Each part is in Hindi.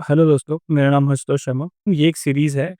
हेलो दोस्तों, मेरा नाम आशुतोष शर्मा। ये एक सीरीज़ है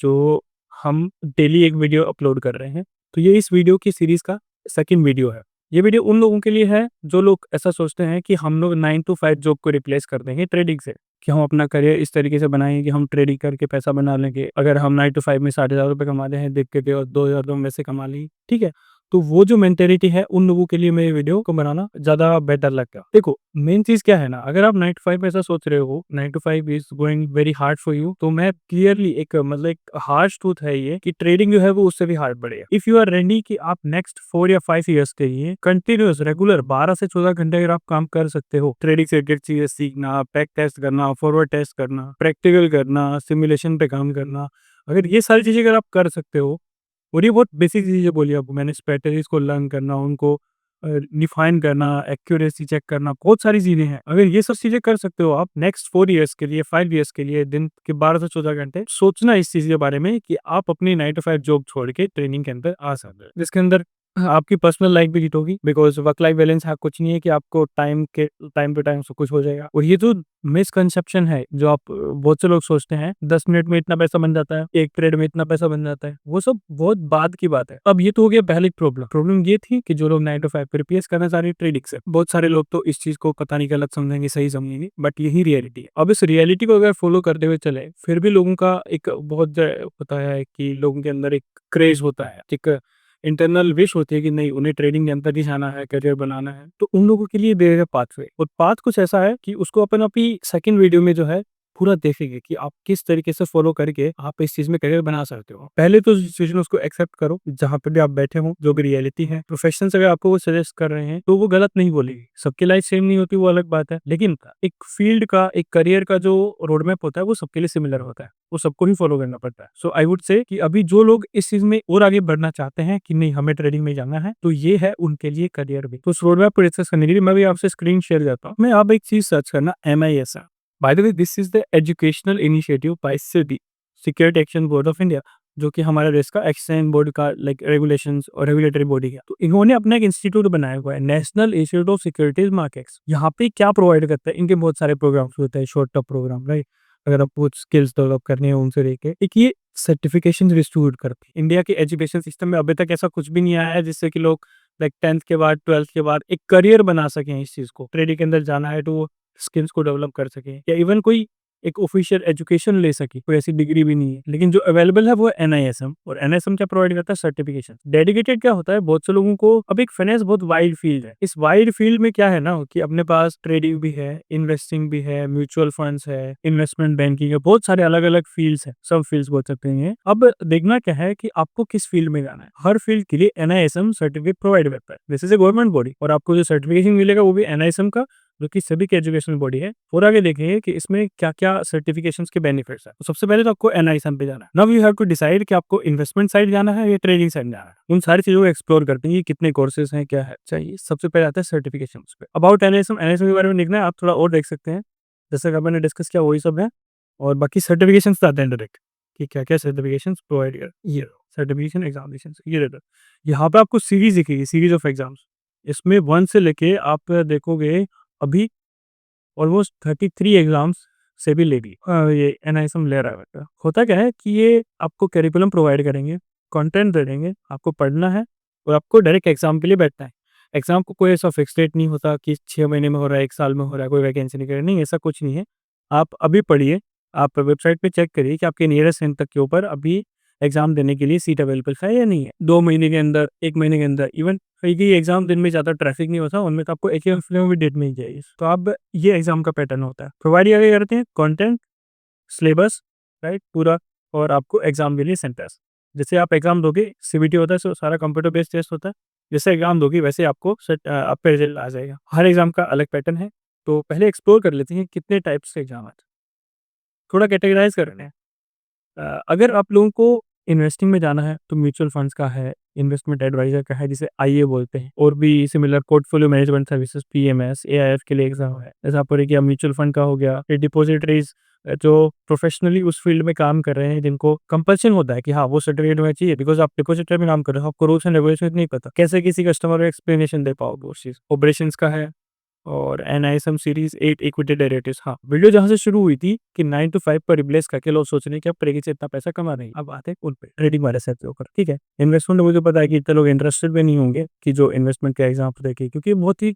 जो हम डेली एक वीडियो अपलोड कर रहे हैं। तो ये इस वीडियो की सीरीज़ का सेकंड वीडियो है। ये वीडियो उन लोगों के लिए है जो लोग ऐसा सोचते हैं कि हम लोग 9 टू 5 जॉब को रिप्लेस कर देंगे ट्रेडिंग से, कि हम अपना करियर इस तरीके से बनाएँगे कि हम ट्रेडिंग करके पैसा बना लेंगे। अगर हम 9 टू 5 में 60,000 रुपए कमा रहे हैं, देख के और 2,000 तो हम वैसे कमा लेंगे, ठीक है? तो वो जो मेंटालिटी है, उन लोगों के लिए मेरे वीडियो को बनाना ज़्यादा बेटर लगता है। देखो, मेन चीज़ क्या है ना, अगर आप 9 टू 5 ऐसा सोच रहे हो, 9 to 5 is going very hard for you, तो मैं क्लियरली एक मतलब एक हार्श ट्रूथ है ये कि ट्रेडिंग जो है वो उससे भी हार्ड बढ़ेगा। इफ यू आर रेडी कि आप नेक्स्ट 4 या 5 इयर्स के लिए कंटिन्यूअस रेगुलर 12 से 14 घंटे अगर आप काम कर सकते हो, ट्रेडिंग से रिलेटेड चीज़ें सीखना, बैक टेस्ट करना, फॉरवर्ड टेस्ट करना, प्रैक्टिकल करना, सिमुलेशन पे काम करना, अगर ये सारी चीज़ें अगर आप कर सकते हो, और ये बहुत बेसिक चीज़ें बोली आपको मैंने, स्ट्रैटेजीज़ को लर्न करना, उनको डिफाइन करना, एक्यूरेसी चेक करना, बहुत सारी चीज़ें हैं। अगर ये सब चीज़ें कर सकते हो आप नेक्स्ट 4 इयर्स के लिए, 5 इयर्स के लिए, दिन के 12 से 14 घंटे सोचना इस चीज़ के बारे में कि आप अपनी 9 टू 5 जॉब छोड़ के ट्रेनिंग के अंदर आ सकते हो। जिसके अंदर आपकी पर्सनल लाइफ भी हिट होगी, बिकॉज़ वर्क लाइफ बैलेंस है कुछ नहीं है कि आपको टाइम टू टाइम सब कुछ हो जाएगा। और ये जो मिसकंसेप्शन है, जो आप बहुत से लोग सोचते हैं 10 मिनट में इतना पैसा बन जाता है, 1 पीरियड में इतना पैसा बन जाता है, वो सब बहुत बाद की बात है। अब ये तो हो गया पहली प्रॉब्लम। प्रॉब्लम ये थी कि जो लोग 9 टू 5 को रिप्लेस करना चाह रहे हैं ट्रेडिंग से, बहुत सारे लोग तो इस चीज़ को पता नहीं गलत समझेंगे, सही समझेंगे, बट यही रियलिटी है। अब इस रियलिटी को अगर फॉलो करते हुए चले, फिर भी लोगों का एक बहुत होता है कि लोगों के अंदर एक क्रेज़ होता है, एक इंटरनल विश होती है कि नहीं, उन्हें ट्रेडिंग के अंदर ही जाना है, करियर बनाना है। तो उन लोगों के लिए देयर इज़ अ पाथवे, और पाथ कुछ ऐसा है कि उसको अपन अभी सेकंड वीडियो में जो है पूरा देखेंगे कि आप किस तरीके से फॉलो करके आप इस चीज़ में करियर बना सकते हो। पहले तो सिचुएशन उसको एक्सेप्ट करो, जहाँ पे भी आप बैठे हो, जो भी रियलिटी है। प्रोफेशनल्स अगर आपको वो सजेस्ट कर रहे हैं, तो वो गलत नहीं बोलेगी। सबकी लाइफ सेम नहीं होती, वो अलग बात है। लेकिन एक फील्ड का, एक करियर का जो रोड मैप होता है, वो सबके लिए सिमिलर होता है। वो सबको ही फॉलो करना पड़ता है। सो आई वुड से कि अभी जो लोग इस चीज़ में और आगे बढ़ना चाहते हैं कि नहीं, हमें ट्रेडिंग में जाना है, तो ये है उनके लिए करियर भी। तो उस रोड मैप को डिस्कस करने के लिए मैं भी आपसे स्क्रीन शेयर करता हूँ। मैं आप एक चीज़ सर्च करना, MISR। By the way, this is the educational initiative by SEBI, security action board of India, जो कि हमारे देश का एक्सचेंज बोर्ड का लाइक रेगुलेशंस और रेगुलेटरी बॉडी है। तो इन्होंने अपना एक इंस्टीट्यूट बनाया हुआ है, national institute of securities markets. यहाँ पे क्या प्रोवाइड करता है, इनके बहुत सारे प्रोग्राम्स होते हैं, शॉर्ट टर्म प्रोग्राम, राइट? अगर आपको स्किल्स डेवलप करनी है उनसे लेके, एक ये सर्टिफिकेशन डिस्ट्रीब्यूट करती है। इंडिया के एजुकेशन सिस्टम में अभी तक ऐसा कुछ भी नहीं आया है जिससे कि लोग लाइक 10th के बाद, 12th के बाद एक करियर बना सकें इस चीज़ को। ट्रेडिंग के अंदर जाना है तो वो स्किल्स को डेवलप कर सकें, या इवन कोई एक ऑफिशियल एजुकेशन ले सके, कोई ऐसी डिग्री भी नहीं है। लेकिन जो अवेलेबल है वो है NISM, और NISM क्या प्रोवाइड करता है? सर्टिफिकेशन। डेडिकेटेड क्या होता है, बहुत से लोगों को, अब एक फाइनेंस बहुत वाइड फील्ड है। इस वाइड फील्ड में क्या है ना कि अपने पास ट्रेडिंग भी है, इन्वेस्टिंग भी है, म्यूचुअल फंड्स है, इन्वेस्टमेंट बैंकिंग है, बहुत सारे अलग अलग फील्ड्स है, सब फील्ड्स बोल सकते हैं। अब देखना क्या है कि आपको किस फील्ड में जाना है। हर फील्ड के लिए NISM सर्टिफिकेट प्रोवाइड करता है। This is a government body, और आपको जो सर्टिफिकेशन मिलेगा वो भी NISM का, जो कि सभी की एजुकेशनल बॉडी है। और आगे देखेंगे कि इसमें क्या-क्या सर्टिफिकेशंस के बेनिफिट्स हैं। तो सबसे पहले तो आपको NISM पे जाना है। Now you have to decide कि आपको इन्वेस्टमेंट साइड जाना है या ट्रेडिंग साइड जाना है। उन सारी चीज़ों को एक्सप्लोर करते हैं, कितने कोर्सेज़ हैं, क्या है। चाहिए सबसे पहले आता है सर्टिफिकेशंस पे। अबाउट NISM के बारे में लिखना है, आप थोड़ा और देख सकते हैं। जैसा कि अपन ने डिस्कस किया वही सब है, और बाकी सर्टिफिकेशंस आते हैं डायरेक्ट कि क्या-क्या सर्टिफिकेशंस प्रोवाइड कर, ये सर्टिफिकेशन एग्ज़ामिनेशंस, ये रहता है। यहाँ पे आपको सीरीज़ दिखेगी, सीरीज़ ऑफ एग्ज़ाम्स। इसमें 1 से लेके आप देखोगे अभी ऑलमोस्ट 33 एग्ज़ाम्स से भी ले ली ये NISM ले रहा है बेटा। होता क्या है कि ये आपको करिकुलम प्रोवाइड करेंगे, कंटेंट दे देंगे, आपको पढ़ना है और आपको डायरेक्ट एग्ज़ाम के लिए बैठना है। एग्ज़ाम को कोई ऐसा फिक्स डेट नहीं होता कि 6 महीने में हो रहा है, 1 साल में हो रहा है, कोई वैकेंसी निकल रही है, नहीं ऐसा कुछ नहीं है। आप अभी पढ़िए, आप वेबसाइट पे चेक करिए कि आपके नियरेस्ट सेंटर के ऊपर अभी एग्ज़ाम देने के लिए सीट अवेलेबल है या नहीं है। 2 महीने के अंदर, 1 महीने के अंदर, इवन कई-कई एग्ज़ाम दिन में ज़्यादा ट्रैफिक नहीं होता, उनमें तो आपको एक ही हफ्ते में भी डेट मिल जाएगी। तो अब ये एग्ज़ाम का पैटर्न होता है। प्रोवाइड क्या-क्या करते हैं? कंटेंट, सिलेबस, राइट, पूरा, और आपको एग्ज़ाम के लिए सेंटर्स। जैसे आप एग्ज़ाम दोगे, CBT होता है, सो सारा कंप्यूटर बेस्ड टेस्ट होता है। जैसे एग्ज़ाम दोगे वैसे आपको आप पे रिजल्ट आ जाएगा। हर एग्ज़ाम का अलग पैटर्न है। तो पहले एक्सप्लोर कर लेते हैं कितने टाइप्स के एग्ज़ाम आते हैं। थोड़ा कैटेगराइज़ कर लें। अगर आप लोगों को इन्वेस्टिंग में जाना है तो म्यूचुअल फंड्स का है, इन्वेस्टमेंट एडवाइज़र का है जिसे IA बोलते हैं, और भी similar portfolio management services PMS, AIF के लिए एग्ज़ाम है। जैसे आपको देखिए म्यूचुअल फंड का हो गया, ये डिपॉजिटरीज़ जो प्रोफेशनली उस फील्ड में काम कर रहे हैं, जिनको कंपल्शन होता है कि हाँ, वो सर्टिफिकेट होना चाहिए, बिकॉज़ आप डिपॉजिटरी में काम कर रहे हो, आपको रूल्स एंड रेगुलेशंस नहीं पता। कैसे किसी कस्टमर को एक्सप्लेनेशन दे पाओगे उस चीज़। ऑपरेशंस का है, और NISM सीरीज 8 इक्विटी डेरिवेटिव्स। हाँ, वीडियो जहां से शुरू हुई थी कि 9 to 5 पर रिप्लेस करके लोग सोच रहे हैं कि अब तरीके से इतना पैसा कमा रहे हैं। अब आते हैं उन पे ट्रेडिंग वाले सेट के ऊपर। ठीक है, इन्वेस्टमेंट मुझे पता है कि इतने लोग इंटरेस्टेड भी नहीं होंगे कि जो इन्वेस्टमेंट का एग्जाम्पल देखे, क्योंकि बहुत ही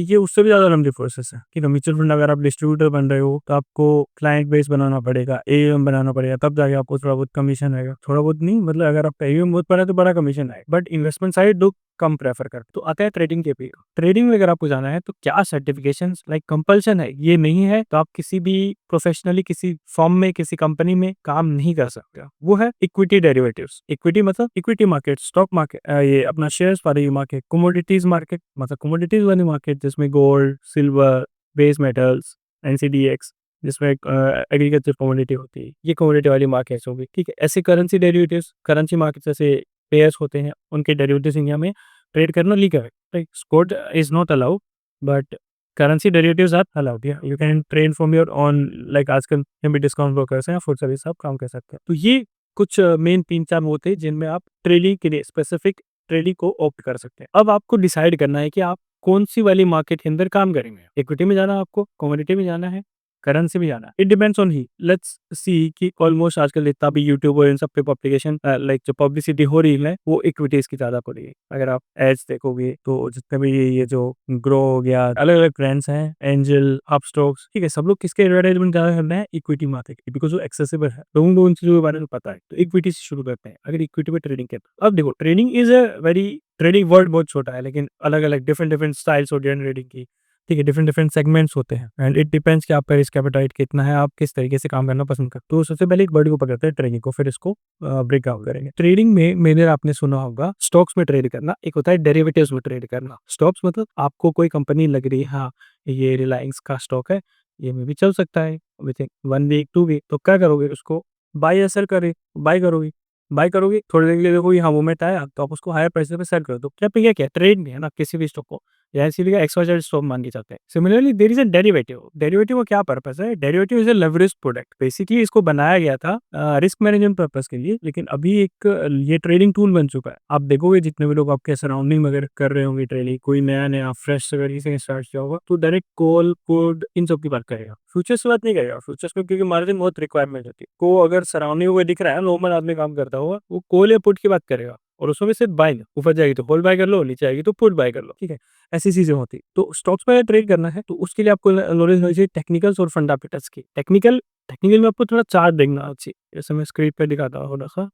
ये उससे भी ज्यादा लंबी प्रोसेस है कि म्यूचुअल फंड अगर आप डिस्ट्रीब्यूटर बन रहे हो तो आपको क्लाइंट बेस बनाना पड़ेगा, AUM बनाना पड़ेगा, तब जाके आपको थोड़ा बहुत कमीशन आएगा। थोड़ा बहुत नहीं, मतलब अगर आप AUM बहुत बड़ा है तो बड़ा कमीशन आएगा, बट इन्वेस्टमेंट साइड लोग कम प्रेफर करते। तो आता है ट्रेडिंग के पे। ट्रेडिंग में अगर आपको जाना है तो क्या सर्टिफिकेशन लाइक कंपल्शन है, ये नहीं है तो आप किसी भी प्रोफेशनली किसी फॉर्म में किसी कंपनी में काम नहीं कर सकते। वो है इक्विटी डेरिवेटिव्स। इक्विटी मतलब इक्विटी मार्केट, स्टॉक मार्केट, ये अपना शेयर्स वाली मार्केट। कमोडिटीज मार्केट मतलब कमोडिटीज वाली मार्केट जिसमें gold, silver, base metals, NCDX, जिसमें एग्रीकल्चर कमोडिटी होती है, ये कमोडिटी वाली मार्केट्स होगी। ठीक है, ऐसे करेंसी डेरिवेटिव्स, करेंसी मार्केट जैसे पेयर्स होते हैं, उनके डेरिवेटिव्स इंडिया में ट्रेड करना लीगल है। Like sport is not allowed, but currency derivatives are allowed. Yeah, you can trade from your own, like आजकल यहाँ भी डिस्काउंट ब्रोकर्स हैं, फुड सर्विस आप काम कर सकते हैं। तो ये कुछ मेन 3-4 होते हैं जिनमें आप ट्रेडिंग के लिए स्पेसिफिक ट्रेडिंग को ऑप्ट कर सकते हैं। अब आपको डिसाइड करना है कि आप कौन सी वाली मार्केट के अंदर काम करेंगे। इक्विटी में जाना है आपको, कमोडिटी में जाना है, करेंसी भी जाना है। It depends on he. Let's see कि ऑलमोस्ट आजकल जितना भी यूट्यूब और इन सब पे पब्लिकेशन लाइक जो पब्लिसिटी हो रही है वो इक्विटीज की ज्यादा हो रही है। अगर आप एड्स देखोगे तो जितने भी ये जो ग्रो हो गया, अलग अलग ब्रांड्स हैं, एंजल, अपस्टॉक्स, ठीक है, सब लोग किसके एडवर्टाइजमेंट ज्यादा कर रहे हैं? इक्विटी मार्केट, बिकॉज वो एक्सेसिबल है, लोगों को उन चीजों के बारे में पता है। तो इक्विटी से शुरू करते हैं अगर इक्विटी में ट्रेडिंग करते। अब देखो, trading is a very, trading word बहुत छोटा है, लेकिन अलग अलग डिफरेंट डिफरेंट स्टाइल्स होती है ट्रेडिंग की। ठीक है, डिफरेंट डिफरेंट सेगमेंट्स होते हैं एंड इट डिपेंड्स कि आपका रिस्क एपेटाइट कितना है, आप किस तरीके से काम करना पसंद करते हो। तो सबसे पहले एक वर्ड को पकड़ते हैं ट्रेडिंग को, फिर इसको ब्रेक डाउन करेंगे। ट्रेडिंग में मैंने आपने सुना होगा स्टॉक्स में ट्रेड करना, एक होता है डेरिवेटिव्स में ट्रेड करना। स्टॉक्स मतलब आपको कोई कंपनी लग रही है, हाँ ये रिलायंस का स्टॉक है, ये में भी चल सकता है विद 1 वीक 2 वीक, तो क्या करोगे? उसको बाय या सेल करे, बाय करोगे, बाय करोगे, थोड़ी देर के लिए देखो यहाँ मूवमेंट आया तो आप उसको हायर प्राइस पे सेल कर दो। क्या पे क्या ट्रेड नहीं है ना किसी भी स्टॉक को, या इसीलिए XYZ स्टॉक मान के चलते हैं। Similarly there is a derivative. Derivative का क्या पर्पस है? Derivative is a leverage product. Basically इसको बनाया गया था रिस्क मैनेजमेंट पर्पस के लिए, लेकिन अभी एक ये ट्रेडिंग टूल बन चुका है। आप देखोगे जितने भी लोग आपके सराउंडिंग वगैरह कर रहे होंगे ट्रेडिंग, कोई नया नया फ्रेश अगर से स्टार्ट किया होगा तो डायरेक्ट कॉल पुट इन सब की बात करेगा, फ्यूचर्स की बात नहीं करेगा। फ्यूचर्स में क्योंकि मार्जिन बहुत रिक्वायरमेंट होती है, को अगर सराउंडिंग में दिख रहा है, नॉर्मल आदमी काम करता होगा, वो कॉल या पुट की बात करेगा और उसमें भी सिर्फ बाय, ऊपर जाएगी तो होल्ड बाय कर लो, नीचे आएगी तो पुट बाय कर लो। ठीक है, ऐसी चीजें होती। तो स्टॉक्स में ट्रेड करना है तो उसके लिए आपको नॉलेज होनी चाहिए टेक्निकल्स और फंडामेंटल्स की। टेक्निकल में आपको थोड़ा चार्ट देखना चाहिए, जैसे मैं स्क्रीन पे दिखाता हूँ थोड़ा सा।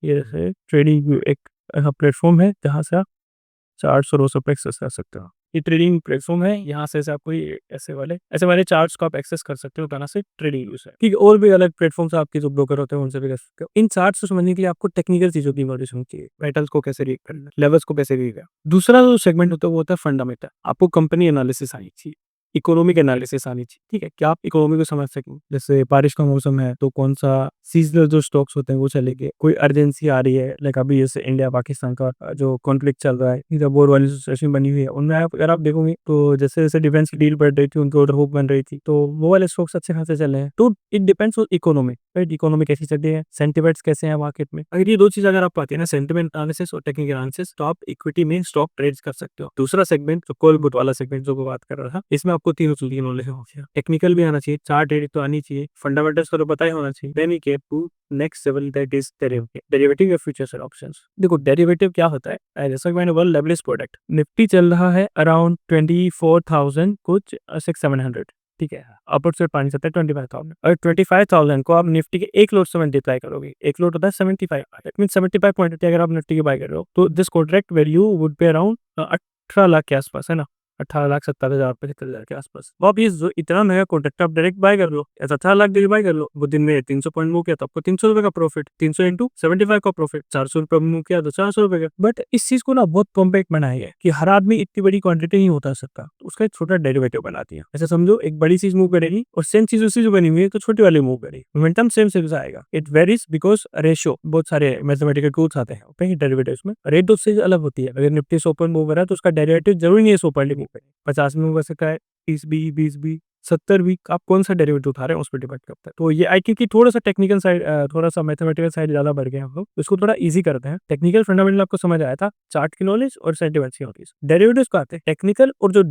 ये जैसे ट्रेडिंग एक प्लेटफॉर्म है जहाँ से आप चार्ट्स और वो सब एक्सेस कर सकते हो। ये ट्रेडिंग प्लेटफॉर्म है, यहाँ से आपको ये ऐसे वाले चार्ट्स को आप एक्सेस कर सकते हो, कहना से ट्रेडिंग यूज है। ठीक है, और भी अलग प्लेटफॉर्म्स आपके जो ब्रोकर होते हैं उनसे भी कर सकते हो। इन चार्ट्स को समझने के लिए आपको टेक्निकल चीजों की नॉलेज होनी चाहिए, मेटल्स को कैसे रीड करना, लेवल्स को कैसे रीड करना। दूसरा जो सेगमेंट होता है वो होता है फंडामेंटल। आपको कंपनी एनालिसिस आनी चाहिए, इकोनॉमिक एनालिसिस आनी चाहिए। ठीक है, क्या आप इकोनॉमी को समझ सकें, जैसे बारिश का मौसम है तो कौन सा सीजनल जो स्टॉक्स होते हैं वो चलेंगे, कोई अर्जेंसी आ रही है लाइक अभी जैसे इंडिया पाकिस्तान का जो कॉन्फ्लिक्ट चल रहा है, इधर वॉर वाली सिचुएशन बनी हुई है, उनमें अगर आप देखोगे तो जैसे जैसे डिफेंस की डील बढ़ रही थी, उनकी ऑर्डर बुक बन रही थी, तो वो वाले स्टॉक्स अच्छे खासे चले हैं। तो it depends on economy, right? Economy कैसी चल रही है, सेंटिमेंट्स कैसे हैं मार्केट में। अगर ये दो चीज अगर आप पाती है ना, सेंटिमेंट एनालिसिस और टेक्निकल एनालिसिस, तो आप इक्विटी में स्टॉक ट्रेड कर सकते हो। दूसरा सेगमेंट जो कॉल पुट वाला सेगमेंट जो बात कर रहा था, इसमें आपको तीनों चीज की नॉलेज होनी चाहिए। टेक्निकल भी आना चाहिए, चार्ट ट्रेडिंग तो आनी चाहिए, फंडामेंटल्स का तो पता ही होना चाहिए, then we get to next level, that is derivative या फ्यूचर्स और ऑप्शंस। देखो डेरिवेटिव क्या होता है, जैसा कि मैंने बोला लेवरेज प्रोडक्ट। निफ्टी चल रहा है अराउंड 24,000 कुछ 6-700, ठीक है, अपर से पानी सकता है 25,000। और 25,000 को आप निफ्टी के एक लोट से मल्टीप्लाई करोगे, एक लोट होता है 75, दैट मीन 75 पॉइंट अगर आप निफ्टी की बाय कर रहे हो तो this contract value would be around 18 lakh के आसपास, है ना, 18,70,000 75,000 के आसपास। तो आप ये जो इतना महंगा कॉन्ट्रैक्ट आप डायरेक्ट बाय कर लो, ऐसा 18 लाख दे बाय कर लो, वो दिन में 300 पॉइंट मूव किया तो आपको 300 रुपए का प्रॉफिट, 300 इंटू 75 का प्रॉफिट, 400 रुपए मूव किया तो 400 रुपए का। बट इस चीज को ना बहुत कॉम्पैक्ट बनाया है कि हर आदमी इतनी बड़ी क्वांटिटी नहीं होता सकता, तो उसका एक छोटा डेरिवेटिव बनाती है। ऐसा समझो एक बड़ी चीज मूव करेगी और सेम चीज उसी जो बनी हुई है तो छोटी वाली मूव करेगी, मोमेंटम सेम सेम आएगा। इट वेरीज बिकॉज रेशियो, बहुत सारे मैथमेटिकल टूल्स आते हैं डेरिवेटिव्स में, रेट उससे अलग होती है। अगर निफ्टी 100 पॉइंट मूव कर रहा है तो उसका डेरिवेटिव जरूरी नहीं है 100 पॉइंट मूव करे, 50 में मूव कर सकता है, 30 भी, 20 भी, 70 वीक आप कौन सा डेरिवेटिव उठा रहे हैं उस पर डिपेंड करता है। तो ये आई क्योंकि थोड़ा सा टेक्निकल साइड, थोड़ा सा मैथमेटिकल साइड ज़्यादा बढ़ गए हम लोग, इसको थोड़ा ईजी करते हैं। टेक्निकल फंडामेंटल आपको समझ आया था, चार्ट की नॉलेज और सेंटिमेंट्स की नॉलेज। डेरिवेटिव्स को आते हैं टेक्निकल और जो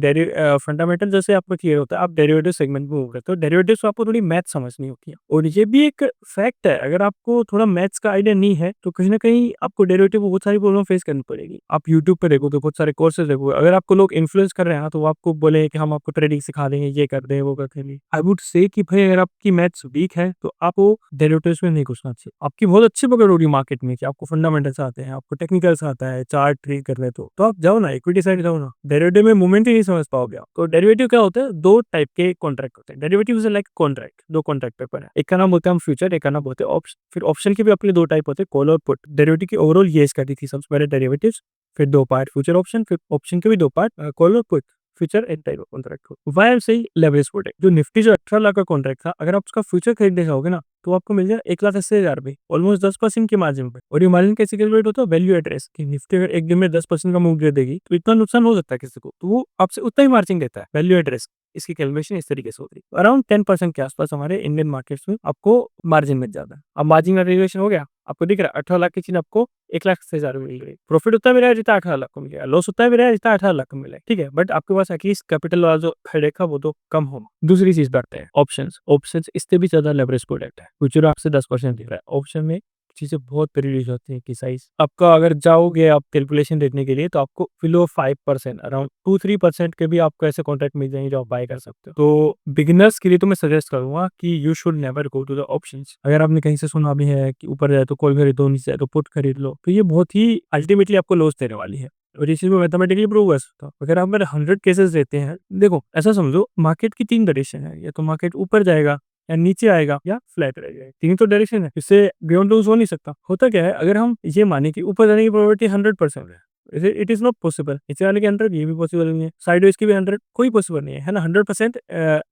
फंडामेंटल जैसे आपको क्लियर होता है, आप डेरिवेटिव सेगमेंट में मूव करते हो। डेरिवेटिव्स आपको थोड़ी मैथ समझनी होती है, और ये भी एक फैक्ट है, अगर आपको थोड़ा मैथ्स का आइडिया नहीं है तो कहीं ना कहीं आपको डेरिवेटिव में बहुत सारी प्रॉब्लम फेस करनी पड़ेगी। आप यूट्यूब पे देखो तो बहुत सारे कोर्सेज देखो, अगर आपको लोग इन्फ्लुएंस कर रहे हैं तो वो आपको बोले कि हम आपको ट्रेडिंग सिखा देंगे, ये कर दें वो कर देंगे। आई वुड से कि भाई अगर आपकी मैथ्स वीक है तो आपको डेरिवेटिव्स में नहीं घुसना चाहिए। आपकी बहुत अच्छी पकड़ होगी मार्केट में कि आपको फंडामेंटल्स आते हैं, आपको टेक्निकल्स आता है, चार्ट ट्रेड करने, तो आप जाओ ना इक्विटी साइड जाओ ना, डेरिवेटिव में मूवमेंट ही नहीं समझ पाओगे आप। तो डेरिवेटिव क्या होता है, दो टाइप के कॉन्ट्रैक्ट होते हैं। डेरिवेटिव इज लाइक कॉन्ट्रैक्ट, दो कॉन्ट्रैक्ट पेपर है, एक का नाम होता है हम फ्यूचर, एक का नाम होता है ऑप्शन। फिर ऑप्शन के भी अपने दो टाइप होते हैं, कॉल और पुट। डेरिवेटिव की ओवरऑल ये स्टडी थी, सबसे पहले डेरिवेटिव्स, फिर दो पार्ट फ्यूचर ऑप्शन, फिर ऑप्शन के भी दो पार्ट कॉल और put, future and type of contract हो। वाई एम सही लेवरेज पुट है, जो निफ्टी जो 18 लाख का कॉन्ट्रैक्ट था, अगर आप उसका फ्यूचर खरीदने जाओगे ना तो आपको मिल जाए 1,80,000 रुपए, ऑलमोस्ट 10% की मार्जिन पे। और ये मार्जिन कैसे कैलकुलेट होता है, वैल्यू एट रिस्क, कि निफ्टी अगर एक दिन में 10% का मूव दे देगी तो इतना नुकसान हो सकता है किसी को, तो वो आपसे उतना ही मार्जिन देता है, वैल्यू एट रिस्क। इसकी कैलकुलेशन इस तरीके से होती है, अराउंड 10% के आसपास हमारे इंडियन मार्केट्स में आपको मार्जिन मिल जाता है। अब मार्जिन का रेगुलेशन हो गया, आपको दिख रहा है 18 लाख की चीज आपको 1,80,000 मिल रही है। प्रॉफिट उतना मिला है जितना 18 लाख को मिलेगा, लॉस उतना मिला है जितना 18 लाख को मिला है, ठीक है, बट आपके पास एटलीस्ट कैपिटल वाला जो हेडेक है वो तो कम हो। दूसरी चीज बढ़ते हैं ऑप्शंस। ऑप्शंस इससे भी ज्यादा लेवरेज प्रोडक्ट है, फ्यूचर आपसे 10% दिख रहा है, ऑप्शन में चीजें बहुत प्रिविलेज होती है कि साइज आपका, अगर जाओगे आप कैलकुलेशन देखने के लिए तो आपको बिलो 5%, अराउंड 2-3% के भी आपको ऐसे कॉन्ट्रैक्ट मिल जाएंगे जो आप बाय कर सकते हो। तो बिगिनर्स के लिए तो मैं सजेस्ट करूंगा कि you should never go to the options. अगर आपने कहीं से सुना भी है कि ऊपर जाए तो कॉल खरीदो, नीचे जाए तो पुट खरीद लो, तो ये बहुत ही अल्टीमेटली आपको लॉस देने वाली है, और इस चीज में मैथमेटिकली प्रूव कर सकता हूँ। अगर आप मेरे 100 केसेस देते हैं, देखो ऐसा समझो मार्केट की 3 डायरेक्शन है, या तो मार्केट ऊपर जाएगा या नीचे आएगा या फ्लैट रह जाएगा, तीन तो डायरेक्शन है, इससे बियॉन्ड लूज हो नहीं सकता। होता क्या है, अगर हम ये माने कि ऊपर जाने की प्रोबेबिलिटी 100% है, इट इज नॉट पॉसिबल, नीचे आने के 100 ये भी पॉसिबल नहीं है, साइडवेज की भी 100 कोई पॉसिबल नहीं है ना, 100%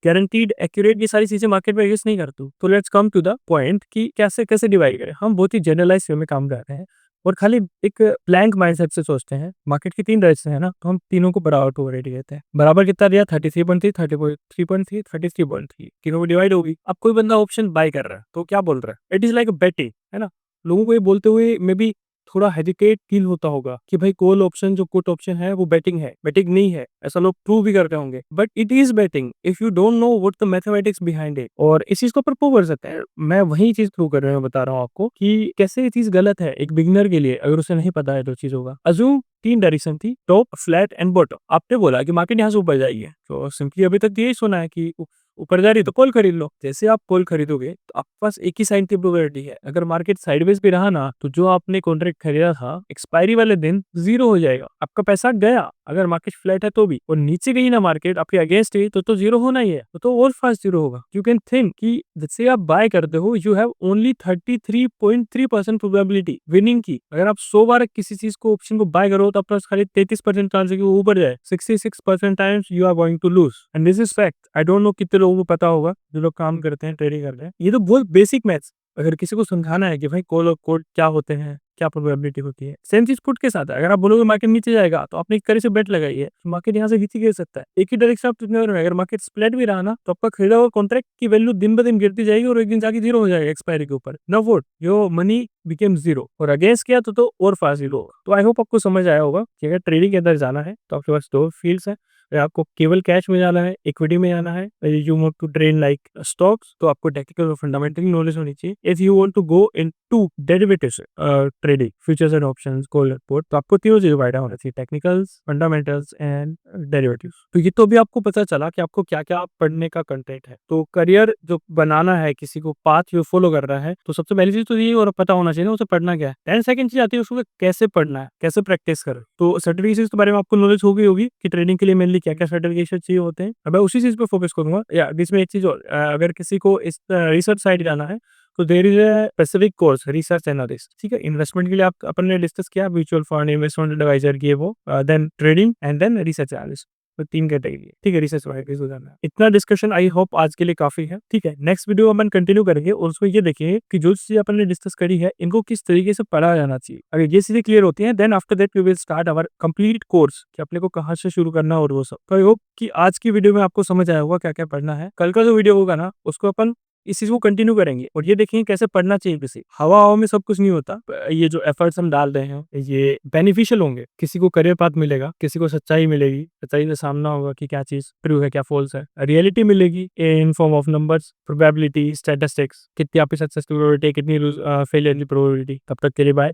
गारंटीड एक्यूरेट ये सारी चीजें मार्केट में एग्जिस्ट नहीं करती। तो let's come to the point कि कैसे कैसे डिवाइड करें। हम बहुत ही जनरलाइज वे में काम कर रहे हैं और खाली एक ब्लैंक माइंडसेट से सोचते हैं। मार्केट की 3 डायरेक्शन है ना, तो हम तीनों को बराबर टू रेट कहते हैं। बराबर कितना दिया, 33.3, 33.3, 33.3, तीनों को डिवाइड होगी। अब कोई बंदा ऑप्शन बाय कर रहा है तो क्या बोल रहा है, इट इज लाइक बेटिंग, है ना। लोगों को ये बोलते हुए मे बी थोड़ा हेजिटेट फील होता होगा कि भाई कॉल ऑप्शन जो पुट ऑप्शन है वो बेटिंग है, बेटिंग नहीं है, ऐसा लोग प्रूव भी करते होंगे, but it is betting if you don't know what the mathematics behind it. और इस चीज को प्रूव कर सकते हैं, मैं वही चीज प्रूव कर रहा हूँ, बता रहा हूँ आपको कि कैसे ये चीज गलत है एक बिगिनर के लिए, अगर उसे नहीं पता है तो चीज होगा। अजूम 3 डायरेक्शन थी, टॉप, फ्लैट एंड बॉटम। आपने बोला कि मार्केट यहाँ से ऊपर जाएगी, तो सिंपली अभी तक यही सुना है कि ऊपर जा रही तो कॉल खरीद लो। जैसे आप कॉल खरीदोगे तो आपके पास एक ही साइन की प्रोबेबिलिटी है, अगर मार्केट साइडवेज भी रहा ना तो जो आपने कॉन्ट्रैक्ट खरीदा था एक्सपायरी वाले दिन जीरो हो जाएगा, आपका पैसा गया। अगर मार्केट फ्लैट है तो भी, और नीचे गई ना मार्केट आपके अगेंस्ट है तो जीरो होना ही है, तो और फास्ट जीरो होगा। यू कैन थिंक कि जैसे आप बाय करते हो you have only 33.3% probability winning की। अगर आप 100 बार किसी चीज को ऑप्शन को बाय करो तो आपके पास खाली 33% चांस है कि वो ऊपर जाए, 66% times you are going to lose, and this is fact. I don't know कितने लोगों को पता होगा जो लोग काम करते हैं, ट्रेडिंग करते हैं। ये तो बहुत बेसिक मैथ्स, अगर किसी को समझाना है कि भाई कॉल और कोड क्या होते हैं, क्या प्रोबेबिलिटी होती है, सेम चीज पुट के साथ है। अगर आप बोलोगे मार्केट नीचे जाएगा तो आपने एक तरह से बेट लगाई है तो मार्केट यहाँ से नीचे गिर सकता है, एक ही डायरेक्शन आप चुनने वाले हैं। अगर मार्केट स्प्लिट भी रहा ना तो आपका खरीदा हुआ कॉन्ट्रैक्ट की वैल्यू दिन ब दिन गिरती जाएगी और एक दिन जाके जीरो हो जाएगा एक्सपायरी के ऊपर। No vote your money became zero, और अगेंस्ट किया तो और फास्ट जीरो होगा। तो आई होप आपको समझ आया होगा कि अगर ट्रेडिंग के अंदर जाना है तो आपके पास दो फील्ड्स है। अगर आपको केवल कैश में जाना है, इक्विटी में जाना है, you want to trade like stocks, तो आपको टेक्निकल और फंडामेंटल नॉलेज होनी चाहिए। If you want to go into derivatives trading, futures and options, call and put, तो आपको तीनों चीजें फायदा होना चाहिए, टेक्निकल्स, फंडामेंटल्स एंड डेरिवेटिव्स। तो ये तो भी आपको पता चला कि आपको क्या क्या पढ़ने का कंटेंट है। तो करियर जो बनाना है, किसी को पाथ जो फॉलो कर रहा है, तो सबसे पहली चीज तो ये और पता होना चाहिए उसे पढ़ना क्या है। 10 सेकंड चीज आती है उसको कैसे पढ़ना है, कैसे प्रैक्टिस करें। तो सर्टिफिकेशन के बारे में आपको नॉलेज हो गई होगी कि ट्रेडिंग के लिए मेनली क्या क्या सर्टिफिकेशन चाहिए होते हैं। अब मैं उसी चीज पे फोकस करूंगा। या इसमें एक चीज और, अगर किसी को इस रिसर्च साइड जाना है तो there is a specific course research analyst, ठीक है। इन्वेस्टमेंट के लिए आप अपन ने डिस्कस किया म्यूचुअल फंड, इन्वेस्टमेंट एडवाइजर की वो, then trading and then research analyst. तो 3 कैटेगरी है, ठीक है, रिसर्च वाइज हो जाना है। इतना डिस्कशन आई होप आज के लिए काफी है, ठीक है। नेक्स्ट वीडियो अपन कंटिन्यू करेंगे और उसमें ये देखेंगे कि जो चीजें अपन ने डिस्कस करी है इनको किस तरीके से पढ़ा जाना चाहिए। अगर ये चीजें क्लियर होती हैं then after that we will start our complete course कि अपने को कहाँ से शुरू करना और वो सब। तो आई होप कि आज की वीडियो में आपको समझ आया होगा क्या क्या पढ़ना है। कल का जो वीडियो होगा ना उसको अपन इस चीज को कंटिन्यू करेंगे और ये देखेंगे कैसे पढ़ना चाहिए। किसी हवा हवा में सब कुछ नहीं होता। ये जो एफर्ट्स हम डाल रहे हैं ये बेनिफिशियल होंगे। किसी को करियर पाथ मिलेगा, किसी को सच्चाई मिलेगी, सच्चाई का सामना होगा कि क्या चीज ट्रू है क्या फॉल्स है, रियलिटी मिलेगी in form of numbers, probability, statistics, कितनी आपकी सक्सेस की प्रोबेबिलिटी, कितनी फेलियर की प्रोबेबिलिटी। तब तक के लिए बाय।